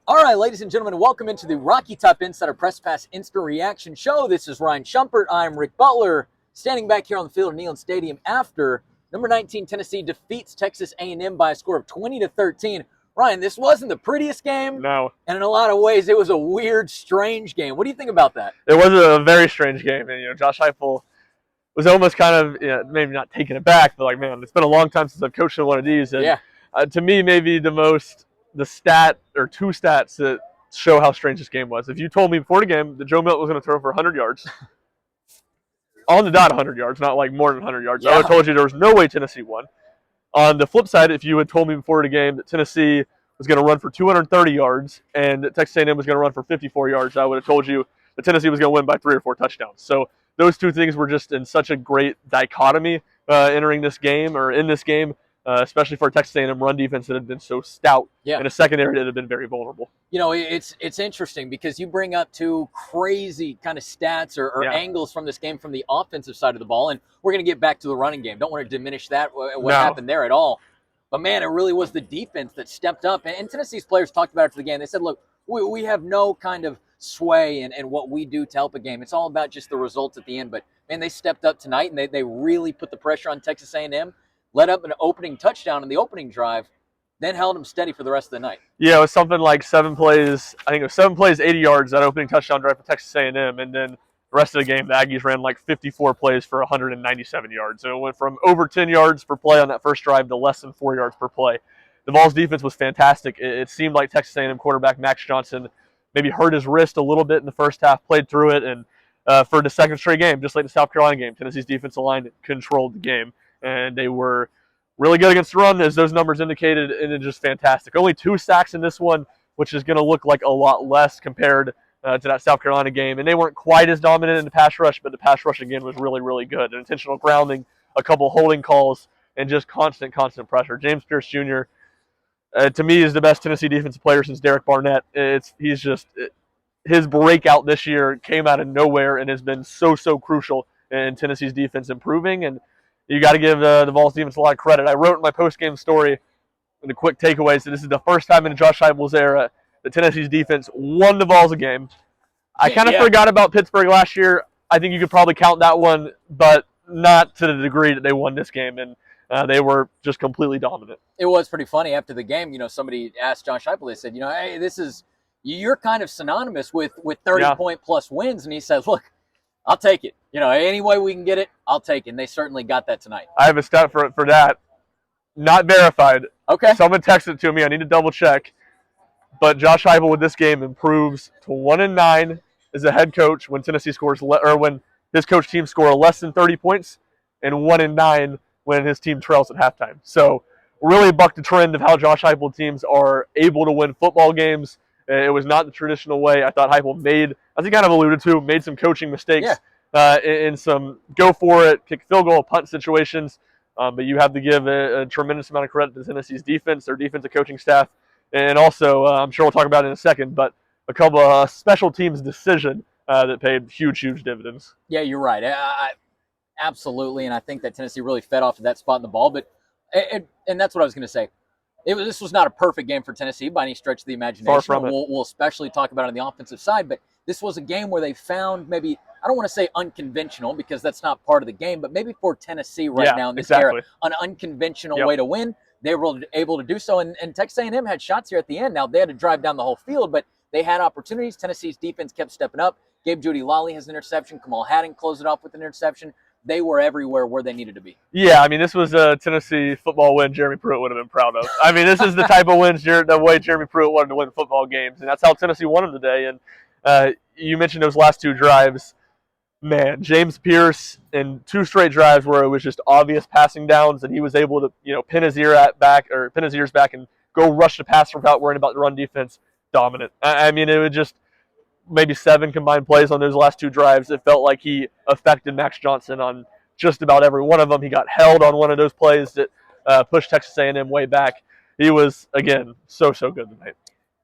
All right, ladies and gentlemen, welcome into the Rocky Top Insider Press Pass Instant Reaction Show. This is Ryan Shumpert. I'm Rick Butler, standing back here on the field at Neyland Stadium after number 19 Tennessee defeats Texas A&M by a score of 20-13. Ryan, this wasn't the prettiest game. No. And in a lot of ways, it was a weird, strange game. What do you think about that? It was a very strange game. And, Josh Heupel was almost kind of, maybe not taken aback, but like, man, it's been a long time since I've coached in one of these. And to me, maybe the stat or two stats that show how strange this game was. If you told me before the game that Joe Milton was going to throw for 100 yards, on the dot 100 yards, not like more than 100 yards, I would have told you there was no way Tennessee won. On the flip side, if you had told me before the game that Tennessee was going to run for 230 yards and that Texas A&M was going to run for 54 yards, I would have told you that Tennessee was going to win by 3 or 4 touchdowns. So those two things were just in such a great dichotomy entering this game or in this game. Especially for a Texas A&M run defense that had been so stout in a secondary that had been very vulnerable. It's interesting because you bring up two crazy kind of stats or angles from this game from the offensive side of the ball, and we're going to get back to the running game. Don't want to diminish that, what happened there at all. But, man, it really was the defense that stepped up. And Tennessee's players talked about it after the game. They said, look, we have no kind of sway in what we do to help a game. It's all about just the results at the end. But, man, they stepped up tonight, and they really put the pressure on Texas A&M. Led up an opening touchdown in the opening drive, then held him steady for the rest of the night. Yeah, it was something like 7 plays. I think it was 7 plays, 80 yards, that opening touchdown drive for Texas A&M. And then the rest of the game, the Aggies ran like 54 plays for 197 yards. So it went from over 10 yards per play on that first drive to less than 4 yards per play. The Vols defense was fantastic. It seemed like Texas A&M quarterback Max Johnson maybe hurt his wrist a little bit in the first half, played through it, and for the second straight game, just like the South Carolina game, Tennessee's defensive line controlled the game. And they were really good against the run, as those numbers indicated, and it's just fantastic. Only 2 sacks in this one, which is going to look like a lot less compared to that South Carolina game. And they weren't quite as dominant in the pass rush, but the pass rush, again, was really, really good. An intentional grounding, a couple holding calls, and just constant pressure. James Pierce Jr., to me, is the best Tennessee defensive player since Derek Barnett. His breakout this year came out of nowhere and has been so crucial in Tennessee's defense improving. And you got to give the Vols defense a lot of credit. I wrote in my post-game story in the quick takeaways that this is the first time in Josh Heupel's era that Tennessee's defense won the Vols a game. I kind of forgot about Pittsburgh last year. I think you could probably count that one, but not to the degree that they won this game, and they were just completely dominant. It was pretty funny after the game. Somebody asked Josh Heupel, they said, hey, you're kind of synonymous with 30-point plus wins, and he said, look, I'll take it. Any way we can get it, I'll take it. And they certainly got that tonight. I have a stat for that. Not verified. Okay. Someone texted it to me. I need to double check. But Josh Heupel with this game improves to 1-9 as a head coach when Tennessee scores, or when his coach team score less than 30 points, and 1-9 when his team trails at halftime. So really bucked the trend of how Josh Heupel teams are able to win football games. It was not the traditional way. I thought Heupel made, as he kind of alluded to, made some coaching mistakes in some go-for-it, kick field goal, punt situations. But you have to give a tremendous amount of credit to Tennessee's defense, their defensive coaching staff, and also, I'm sure we'll talk about it in a second, but a couple of special teams decision that paid huge dividends. Yeah, you're right. Absolutely, and I think that Tennessee really fed off of that spot in the ball. But and that's what I was going to say. This was not a perfect game for Tennessee by any stretch of the imagination. Far from it. We'll especially talk about it on the offensive side, but this was a game where they found maybe, I don't want to say unconventional because that's not part of the game, but maybe for Tennessee now in this era, an unconventional way to win. They were able to do so, and Texas A&M had shots here at the end. Now, they had to drive down the whole field, but they had opportunities. Tennessee's defense kept stepping up. Gabe Jeudy-Lally has an interception. Kamal Haddon closed it off with an interception. They were everywhere where they needed to be. Yeah, I mean, this was a Tennessee football win Jeremy Pruitt would have been proud of. I mean, this is the type of wins, the way Jeremy Pruitt wanted to win football games, and that's how Tennessee won them today. And you mentioned those last 2 drives. Man, James Pierce in 2 straight drives where it was just obvious passing downs, and he was able to pin his ears back and go rush the passer without worrying about the run defense. Dominant. I mean, it was just maybe 7 combined plays on those last 2 drives. It felt like he affected Max Johnson on just about every one of them. He got held on one of those plays that pushed Texas A&M way back. He was, again, so good tonight.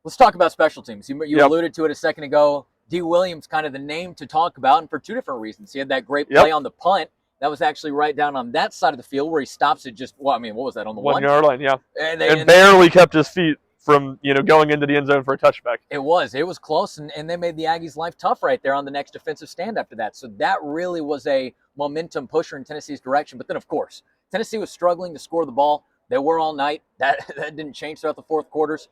Let's talk about special teams. You alluded to it a second ago. D. Williams, kind of the name to talk about, and for 2 different reasons. He had that great play on the punt. That was actually right down on that side of the field where he stops it just, what was that, on the 1 yard line, yeah. And barely kept his feet from going into the end zone for a touchback. It was close, and they made the Aggies' life tough right there on the next defensive stand after that. So that really was a momentum pusher in Tennessee's direction. But then, of course, Tennessee was struggling to score the ball. They were all night. That didn't change throughout the four quarters.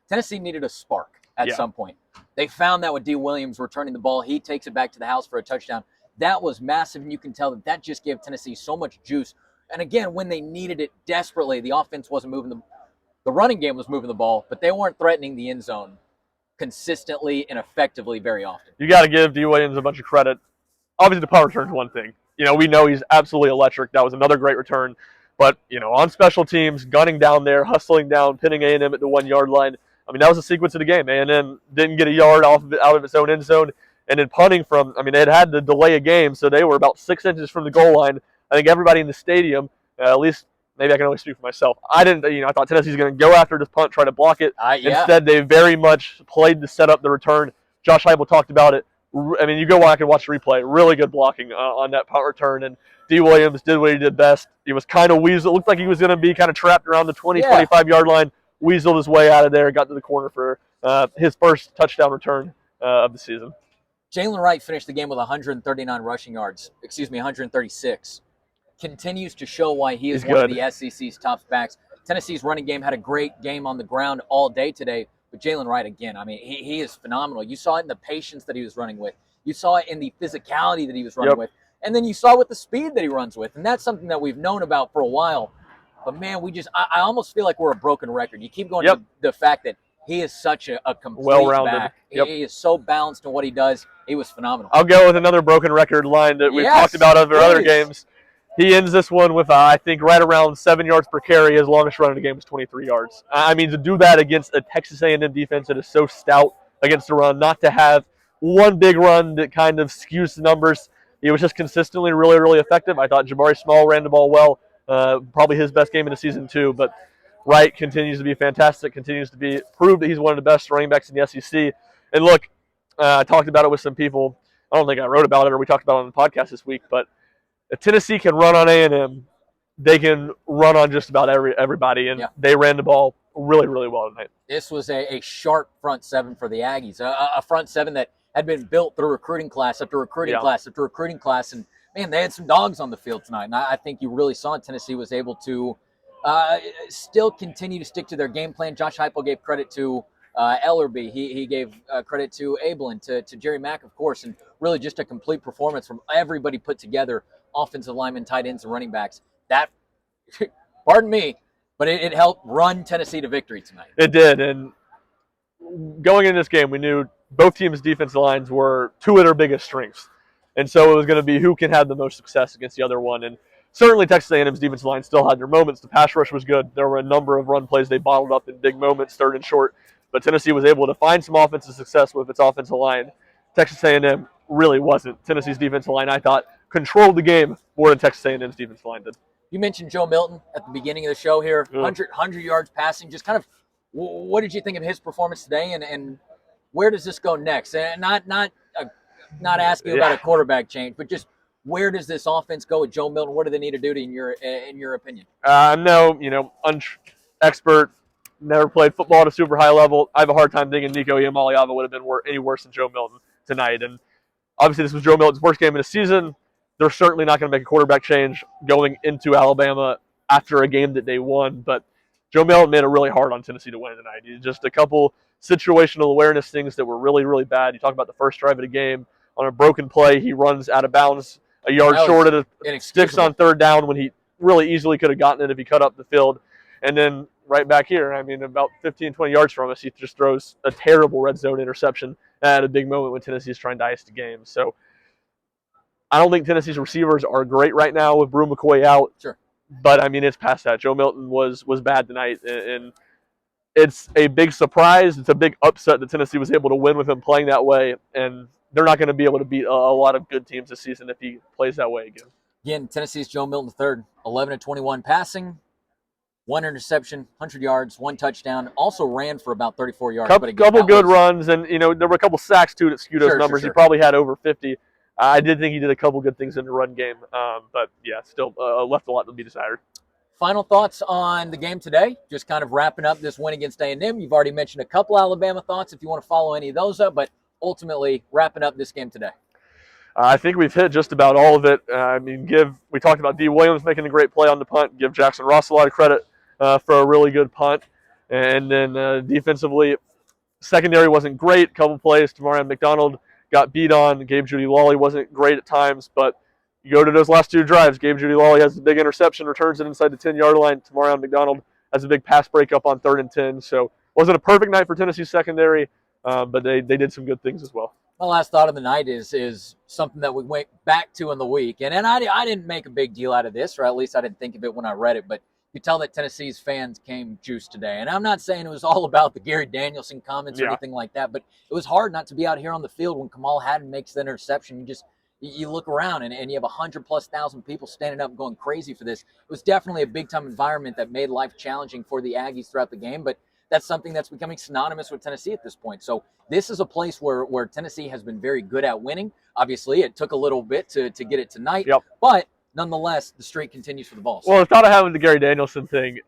Tennessee needed a spark at some point. They found that with D. Williams returning the ball. He takes it back to the house for a touchdown. That was massive, and you can tell that just gave Tennessee so much juice. And again, when they needed it desperately, the offense wasn't moving the running game was moving the ball, but they weren't threatening the end zone consistently and effectively very often. You got to give D. Williams a bunch of credit. Obviously, the punt return is one thing. We know he's absolutely electric. That was another great return. But, on special teams, gunning down there, hustling down, pinning A&M at the 1 yard line. I mean, that was the sequence of the game. A&M didn't get a yard out of its own end zone. And then punting they had to delay a game, so they were about 6 inches from the goal line. I think everybody in the stadium, at least maybe I can only speak for myself, I thought Tennessee was going to go after this punt, try to block it. Instead, they very much played to set up the return. Josh Heupel talked about it. You go back and watch the replay. Really good blocking on that punt return. And D. Williams did what he did best. He was kind of weasel. It looked like he was going to be kind of trapped around the 25 yard line. Weaseled his way out of there, got to the corner for his first touchdown return of the season. Jalen Wright finished the game with 139 rushing yards. 136. Continues to show why he is one of the SEC's top backs. Tennessee's running game had a great game on the ground all day today. But Jalen Wright, again, he is phenomenal. You saw it in the patience that he was running with. You saw it in the physicality that he was running with. And then you saw with the speed that he runs with. And that's something that we've known about for a while. But, man, I almost feel like we're a broken record. You keep going to the fact that he is such a complete well-rounded back. He is so balanced in what he does. He was phenomenal. I'll go with another broken record line that we've talked about over other games. He ends this one with, I think, right around 7 yards per carry. His longest run in the game was 23 yards. To do that against a Texas A&M defense that is so stout against the run, not to have one big run that kind of skews the numbers. He was just consistently really, really effective. I thought Jabari Small ran the ball well. Probably his best game in the season, too. But Wright continues to be fantastic, continues to prove that he's one of the best running backs in the SEC. And look, I talked about it with some people. I don't think I wrote about it or we talked about it on the podcast this week, but if Tennessee can run on A&M, they can run on just about everybody, and they ran the ball really, really well tonight. This was a sharp front seven for the Aggies, a front seven that had been built through recruiting class after recruiting class after recruiting class, and, man, they had some dogs on the field tonight, and I think you really saw Tennessee was able to still continue to stick to their game plan. Josh Heupel gave credit to Ellerby. He gave credit to Abelin, to Jerry Mack, of course, and really just a complete performance from everybody put together, offensive linemen, tight ends, and running backs. That, pardon me, but it helped run Tennessee to victory tonight. It did, and going into this game, we knew both teams' defensive lines were two of their biggest strengths, and so it was going to be who can have the most success against the other one, and certainly Texas A&M's defensive line still had their moments. The pass rush was good. There were a number of run plays they bottled up in big moments, third and short, but Tennessee was able to find some offensive success with its offensive line. Texas A&M really wasn't. Tennessee's defensive line, I thought, controlled the game more than Texas A&M's defensive line did. You mentioned Joe Milton at the beginning of the show here, 100 yards passing. Just kind of, what did you think of his performance today, and where does this go next? And not asking about a quarterback change, but just where does this offense go with Joe Milton? What do they need to do in your opinion? No, expert, never played football at a super high level. I have a hard time thinking Nico Iamaleava would have been any worse than Joe Milton tonight. And obviously this was Joe Milton's worst game of the season. They're certainly not going to make a quarterback change going into Alabama after a game that they won. But Joe Milton made it really hard on Tennessee to win tonight. Just a couple situational awareness things that were really, really bad. You talk about the first drive of the game. On a broken play, he runs out of bounds a yard short of the sticks on third down when he really easily could have gotten it if he cut up the field. And then right back here, about 15, 20 yards from us, he just throws a terrible red zone interception at a big moment when Tennessee is trying to ice the game. So I don't think Tennessee's receivers are great right now with Brew McCoy out. Sure. But, it's past that. Joe Milton was bad tonight, and it's a big surprise. It's a big upset that Tennessee was able to win with him playing that way, and they're not going to be able to beat a lot of good teams this season if he plays that way again. Again, Tennessee's Joe Milton III, 11-21 passing, 1 interception, 100 yards, 1 touchdown. Also ran for about 34 yards. Couple good runs, and there were a couple sacks too that skewed those numbers. Sure. He probably had over 50. I did think he did a couple good things in the run game, but yeah, still left a lot to be desired. final thoughts on the game today? Just kind of wrapping up this win against A&M. You've already mentioned a couple Alabama thoughts if you want to follow any of those up, but ultimately wrapping up this game today. I think we've hit just about all of it. We talked about D. Williams making a great play on the punt. Give Jackson Ross a lot of credit for a really good punt. And then defensively, secondary wasn't great. A couple plays. Tamarion McDonald got beat on. Gabe Jeudy-Lawley wasn't great at times, but you go to those last two drives. Gabe Jeudy-Lawley has a big interception, returns it inside the 10-yard line. Tamarion McDonald has a big pass breakup on 3rd and 10. So it wasn't a perfect night for Tennessee's secondary, but they did some good things as well. My last thought of the night is something that we went back to in the week. And I didn't make a big deal out of this, or at least I didn't think of it when I read it, but you tell that Tennessee's fans came juiced today. And I'm not saying it was all about the Gary Danielson comments or anything like that, but it was hard not to be out here on the field when Kamal Hadden makes the interception. You look around and you have 100,000+ people standing up going crazy for this. It was definitely a big-time environment that made life challenging for the Aggies throughout the game, but that's something that's becoming synonymous with Tennessee at this point. So this is a place where Tennessee has been very good at winning. Obviously, it took a little bit to get it tonight, but nonetheless, the streak continues for the Vols. Well, I thought of having the Gary Danielson thing.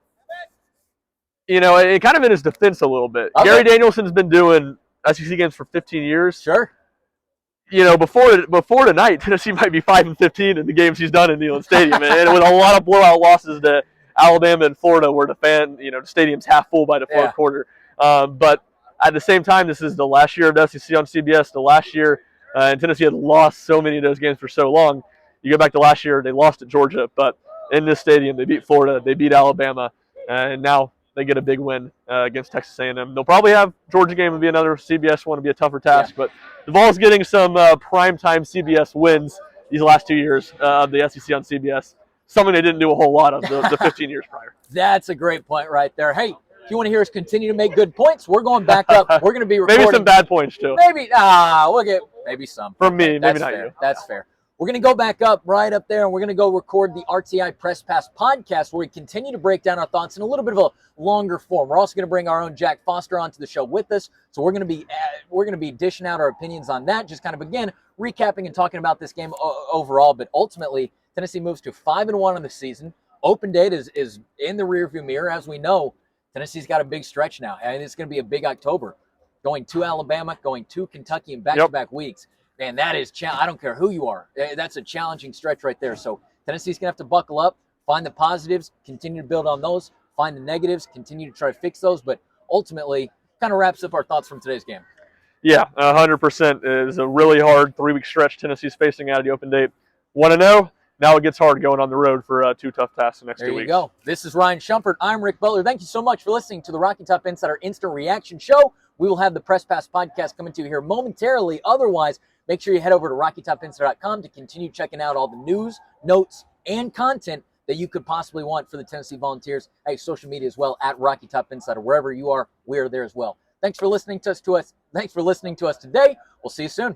It kind of in his defense a little bit. Okay. Gary Danielson's been doing SEC games for 15 years. Sure. Before tonight, Tennessee might be 5-15 in the games he's done in Neyland Stadium, and with a lot of blowout losses to Alabama and Florida, where the stadium's half full by the fourth quarter. But at the same time, this is the last year of the SEC on CBS. The last year, and Tennessee had lost so many of those games for so long. You go back to last year, they lost at Georgia, but in this stadium, they beat Florida, they beat Alabama, and now they get a big win against Texas A&M. They'll probably have Georgia game will be another CBS one, to be a tougher task, but the Vols getting some primetime CBS wins these last 2 years of the SEC on CBS, something they didn't do a whole lot of the 15 years prior. That's a great point right there. Hey, if you want to hear us continue to make good points, we're going back up. We're going to be recording. Maybe some bad points, too. We'll get maybe some. From me, maybe not fair. you. That's fair. We're going to go back up right up there, and we're going to go record the RTI Press Pass podcast, where we continue to break down our thoughts in a little bit of a longer form. We're also going to bring our own Jack Foster onto the show with us, so we're going to be dishing out our opinions on that, just kind of, again, recapping and talking about this game overall. But ultimately, Tennessee moves to 5-1 on the season. Open date is in the rearview mirror. As we know, Tennessee's got a big stretch now, and it's going to be a big October. Going to Alabama, going to Kentucky in back-to-back weeks. Man, that is I don't care who you are. That's a challenging stretch right there. So Tennessee's going to have to buckle up, find the positives, continue to build on those, find the negatives, continue to try to fix those. But ultimately, kind of wraps up our thoughts from today's game. Yeah, 100%. It is a really hard 3-week stretch Tennessee's facing out of the open date. 1-0. Now it gets hard going on the road for 2 tough tasks the next 2 weeks. There you go. This is Ryan Shumpert. I'm Rick Butler. Thank you so much for listening to the Rocky Top Insider Instant Reaction Show. We will have the Press Pass podcast coming to you here momentarily. Otherwise, make sure you head over to RockyTopInsider.com to continue checking out all the news, notes, and content that you could possibly want for the Tennessee Volunteers. Hey, social media as well, at Rocky Top Insider. Wherever you are, we are there as well. Thanks for listening to us. Thanks for listening to us today. We'll see you soon.